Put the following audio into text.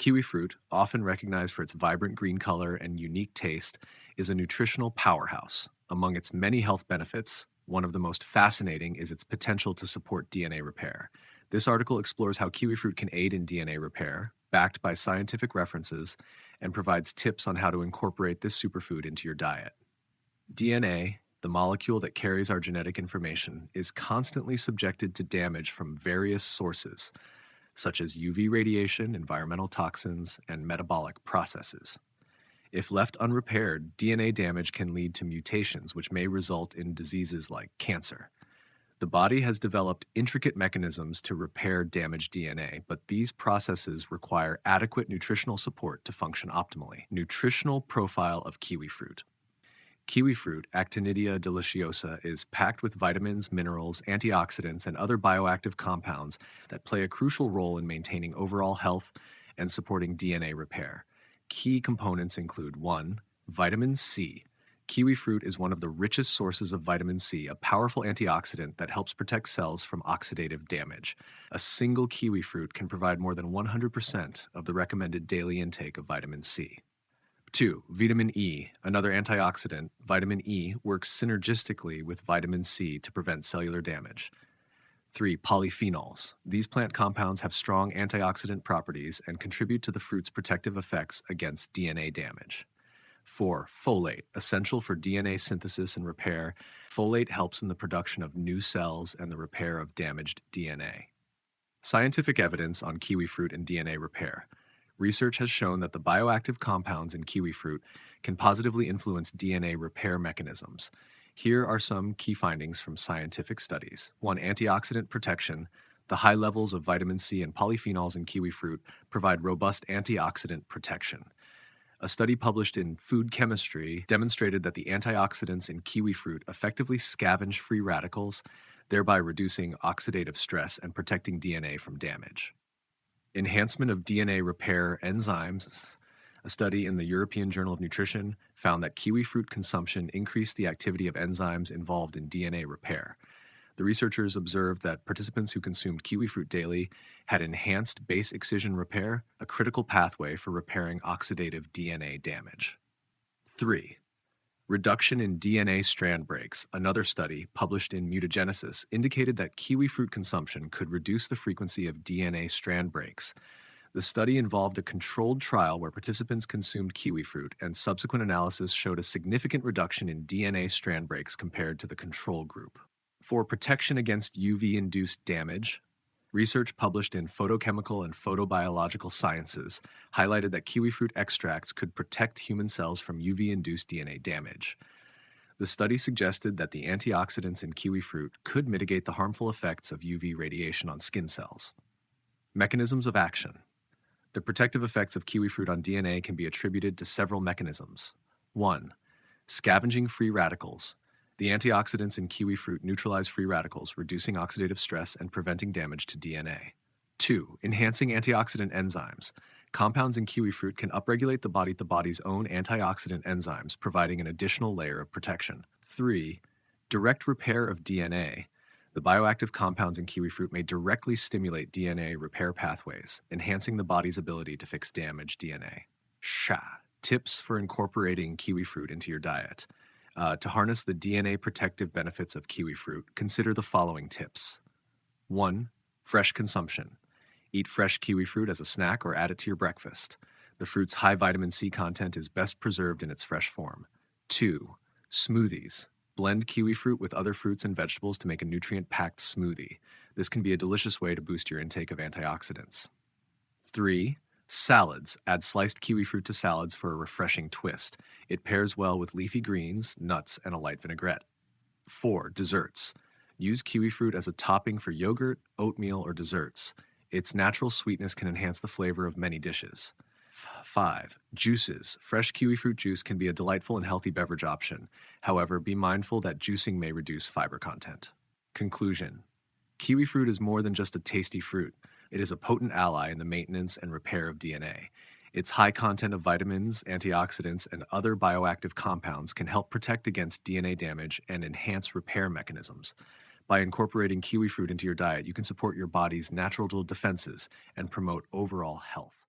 Kiwi fruit, often recognized for its vibrant green color and unique taste, is a nutritional powerhouse. Among its many health benefits, one of the most fascinating is its potential to support DNA repair. This article explores how kiwi fruit can aid in DNA repair, backed by scientific references, and provides tips on how to incorporate this superfood into your diet. DNA, the molecule that carries our genetic information, is constantly subjected to damage from various sources, such as UV radiation, environmental toxins, and metabolic processes. If left unrepaired, DNA damage can lead to mutations which may result in diseases like cancer. The body has developed intricate mechanisms to repair damaged DNA, but these processes require adequate nutritional support to function optimally. Nutritional profile of kiwi fruit. Kiwi fruit, Actinidia deliciosa, is packed with vitamins, minerals, antioxidants, and other bioactive compounds that play a crucial role in maintaining overall health and supporting DNA repair. Key components include 1. Vitamin C. Kiwi fruit is one of the richest sources of vitamin C, a powerful antioxidant that helps protect cells from oxidative damage. A single kiwi fruit can provide more than 100% of the recommended daily intake of vitamin C. 2. Vitamin E. Another antioxidant, vitamin E, works synergistically with vitamin C to prevent cellular damage. 3. Polyphenols. These plant compounds have strong antioxidant properties and contribute to the fruit's protective effects against DNA damage. 4. Folate. Essential for DNA synthesis and repair, folate helps in the production of new cells and the repair of damaged DNA. Scientific evidence on kiwi fruit and DNA repair. Research has shown that the bioactive compounds in kiwi fruit can positively influence DNA repair mechanisms. Here are some key findings from scientific studies. 1. Antioxidant protection. The high levels of vitamin C and polyphenols in kiwi fruit provide robust antioxidant protection. A study published in Food Chemistry demonstrated that the antioxidants in kiwi fruit effectively scavenge free radicals, thereby reducing oxidative stress and protecting DNA from damage. Enhancement of DNA repair enzymes. A study in the European Journal of Nutrition found that kiwi fruit consumption increased the activity of enzymes involved in DNA repair. The researchers observed that participants who consumed kiwi fruit daily had enhanced base excision repair, a critical pathway for repairing oxidative DNA damage. 3. Reduction in DNA strand breaks. Another study, published in Mutagenesis, indicated that kiwi fruit consumption could reduce the frequency of DNA strand breaks. The study involved a controlled trial where participants consumed kiwi fruit, and subsequent analysis showed a significant reduction in DNA strand breaks compared to the control group. For protection against UV-induced damage, research published in Photochemical and Photobiological Sciences highlighted that kiwi fruit extracts could protect human cells from UV-induced DNA damage. The study suggested that the antioxidants in kiwi fruit could mitigate the harmful effects of UV radiation on skin cells. Mechanisms of action. The protective effects of kiwi fruit on DNA can be attributed to several mechanisms. 1. Scavenging free radicals. The antioxidants in kiwi fruit neutralize free radicals, reducing oxidative stress and preventing damage to DNA. 2. Enhancing antioxidant enzymes. Compounds in kiwi fruit can upregulate the body's own antioxidant enzymes, providing an additional layer of protection. 3. Direct repair of DNA. The bioactive compounds in kiwi fruit may directly stimulate DNA repair pathways, enhancing the body's ability to fix damaged DNA. Tips for incorporating kiwi fruit into your diet. To harness the DNA protective benefits of kiwi fruit, consider the following tips. 1. Fresh consumption. Eat fresh kiwi fruit as a snack or add it to your breakfast. The fruit's high vitamin C content is best preserved in its fresh form. 2. Smoothies. Blend kiwi fruit with other fruits and vegetables to make a nutrient-packed smoothie. This can be a delicious way to boost your intake of antioxidants. 3. Salads. Add sliced kiwi fruit to salads for a refreshing twist. It pairs well with leafy greens, nuts, and a light vinaigrette. 4. Desserts. Use kiwi fruit as a topping for yogurt, oatmeal, or desserts. Its natural sweetness can enhance the flavor of many dishes. 5. Juices. Fresh kiwi fruit juice can be a delightful and healthy beverage option. However, be mindful that juicing may reduce fiber content. Conclusion. Kiwi fruit is more than just a tasty fruit. It is a potent ally in the maintenance and repair of DNA. Its high content of vitamins, antioxidants, and other bioactive compounds can help protect against DNA damage and enhance repair mechanisms. By incorporating kiwi fruit into your diet, you can support your body's natural defenses and promote overall health.